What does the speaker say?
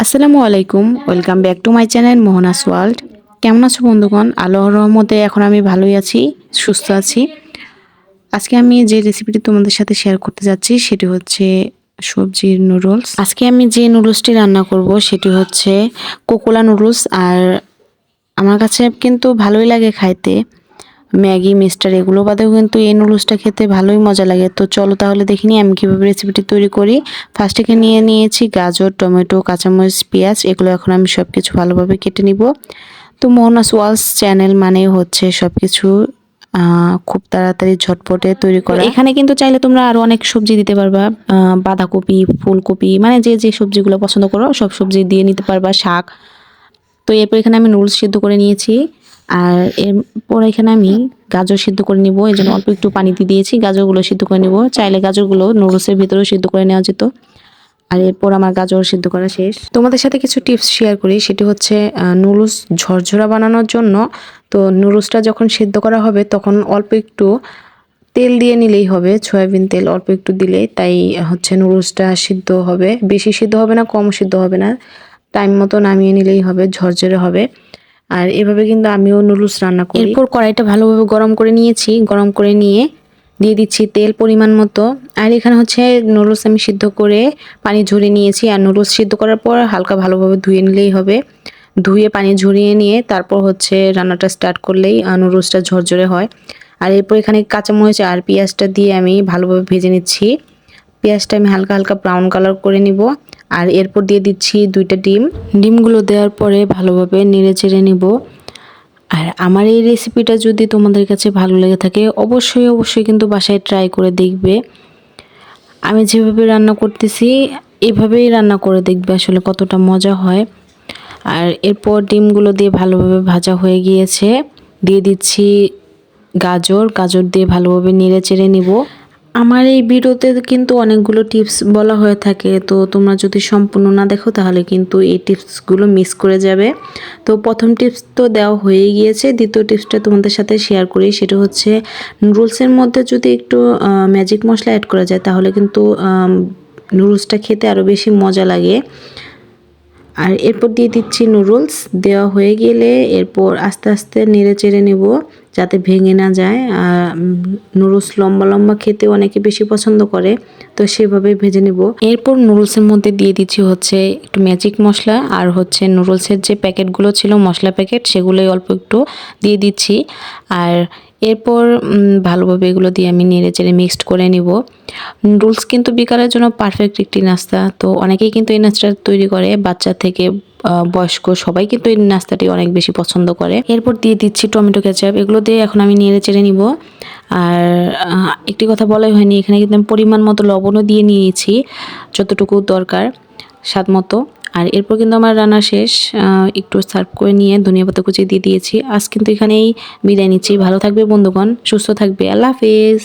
আসসালামু আলাইকুম, welcome back to my channel Mohona's World. কেমন আছো বন্ধুগণ? আল্লাহর রহমতে এখন আমি ভালোই আছি, সুস্থ আছি। আজকে আমি যে রেসিপিটি তোমাদের সাথে শেয়ার করতে যাচ্ছি সেটি হচ্ছে সবজির নুডলস। আজকে আমি যে নুডলসটি রান্না করব সেটি হচ্ছে কোকোলা নুডলস। আর আমার কাছে কিন্তু ভালোই লাগে খাইতে। ম্যাগি, মিস্টার এগুলো বাদেও কিন্তু এই নুডলসটা খেতে ভালোই মজা লাগে। তো চলো তাহলে দেখে নিই আমি কীভাবে রেসিপিটি তৈরি করি। ফার্স্টে নিয়ে নিয়েছি গাজর, টমেটো, কাঁচামরিচ, পেঁয়াজ। এগুলো এখন আমি সব কিছু ভালোভাবে কেটে নিব। তো মোহনাস ওয়ালস চ্যানেল মানে হচ্ছে সব কিছু খুব তাড়াতাড়ি ঝটপটে তৈরি করা। এখানে কিন্তু চাইলে তোমরা আরও অনেক সবজি দিতে পারবা, বাঁধাকপি, ফুলকপি, মানে যে যে সবজিগুলো পছন্দ করো সব সবজি দিয়ে নিতে পারবা, শাক। তো এরপর এখানে আমি নুডলস সিদ্ধ করে নিয়েছি। আর এরপর এখানে আমি গাজর সিদ্ধ করে নিব। এই জন্য অল্প একটু পানি দিয়ে দিয়েছি, গাজরগুলো সিদ্ধ করে নিব। চাইলে গাজরগুলো নুডলসের ভিতরেও সিদ্ধ করে নেওয়া যেত। আর এরপর আমার গাজর সিদ্ধ করা শেষ। তোমাদের সাথে কিছু টিপস শেয়ার করি, সেটি হচ্ছে নুডলস ঝরঝরা বানানোর জন্য। তো নুডলসটা যখন সিদ্ধ করা হবে তখন অল্প একটু তেল দিয়ে নিলেই হবে, সয়াবিন তেল অল্প একটু দিলেই। তাই হচ্ছে নুডলসটা সিদ্ধ হবে, বেশি সিদ্ধ হবে না, কম সিদ্ধ হবে না, টাইম মতো নামিয়ে নিলেই হবে, ঝরঝরে হবে। আর এভাবে কিন্তু আমিও নুডলস রান্না করি। এরপর কড়াইটা ভালোভাবে গরম করে নিয়েছি, গরম করে নিয়ে দিয়ে দিচ্ছি তেল পরিমাণ মতো। আর এখানে হচ্ছে নুডলস আমি সিদ্ধ করে পানি ঝরিয়ে নিয়েছি। আর নুডলস সিদ্ধ করার পর হালকা ভালোভাবে ধুয়ে নিলেই হবে। ধুয়ে পানি ঝরিয়ে নিয়ে তারপর হচ্ছে রান্নাটা স্টার্ট করলেই নুডলসটা ঝরঝরে হয়। আর এরপর এখানে কাঁচামরিচ আর পেঁয়াজটা দিয়ে আমি ভালোভাবে ভেজে নিচ্ছি। পেঁয়াজটা আমি হালকা হালকা ব্রাউন কালার করে নিব। আর এরপর দিয়ে দিচ্ছি 2টা ডিম। ডিমগুলো দেওয়ার পরে ভালোভাবে নেড়ে চেড়ে নিব। আর আমার এই রেসিপিটা যদি তোমাদের কাছে ভালো লেগে থাকে অবশ্যই অবশ্যই কিন্তু বাসায় ট্রাই করে দেখবে। আমি যেভাবে রান্না করতেছি এভাবেই রান্না করে দেখবে আসলে কতটা মজা হয়। আর এরপর ডিমগুলো দিয়ে ভালোভাবে ভাজা হয়ে গিয়েছে, দিয়ে দিচ্ছি গাজর। গাজর দিয়ে ভালোভাবে নেড়ে চেড়ে নিব। আমার এই ভিডিওতে কিন্তু অনেকগুলো টিপস বলা হয়ে থাকে, তো তোমরা যদি সম্পূর্ণ না দেখো তাহলে কিন্তু এই টিপসগুলো মিস করে যাবে। তো প্রথম টিপস তো দেওয়া হয়ে গিয়েছে, দ্বিতীয় টিপসটা তোমাদের সাথে শেয়ার করি। সেটা হচ্ছে নুডলসের মধ্যে যদি একটু ম্যাজিক মশলা অ্যাড করা যায় তাহলে কিন্তু নুডলসটা খেতে আরও বেশি মজা লাগে। আর এরপর দিয়ে দিচ্ছি নুডলস। দেওয়া হয়ে গেলে এরপর আস্তে আস্তে নেড়ে চেড়ে নেব যাতে ভেঙে না যায়। নুডলস লম্বা লম্বা খেতে অনেকে বেশি পছন্দ করে, তো সেভাবে ভেজে নেব। এরপর নুডলসের মধ্যে দিয়ে দিচ্ছি হচ্ছে একটু ম্যাজিক মশলা, আর হচ্ছে নুডলসের যে প্যাকেটগুলো ছিল মশলা প্যাকেট সেগুলোই অল্প একটু দিয়ে দিচ্ছি। আর এরপর ভালোভাবে এগুলো দিয়ে আমি নেড়ে চেড়ে মিক্সড করে নিব। নুডলস কিন্তু বিকালের জন্য পারফেক্ট একটি নাস্তা। তো অনেকেই কিন্তু এই নাস্তাটা তৈরি করে, বাচ্চা থেকে বয়স্ক সবাই কিন্তু এই নাস্তাটি অনেক বেশি পছন্দ করে। এরপর দিয়ে দিচ্ছি টমেটো কেচাপ। এগুলো দিয়ে এখন আমি নেড়ে চেড়ে নিব। আর একটি কথা বলাই হয়নি, এখানে কিন্তু আমি পরিমাণ মতো লবণও দিয়ে নিয়েছি, যতটুকু দরকার স্বাদ মতো। আর এরপর কিন্তু আমার রান্না শেষ। একটু সার্ভ করে নিয়ে ধনিয়া পাতা কুচি দিয়ে দিয়েছি। আজ কিন্তু এখানেই বিদায় নিচ্ছি। ভালো থাকবে বন্ধুগণ, সুস্থ থাকবে। আল্লাহ হাফেজ।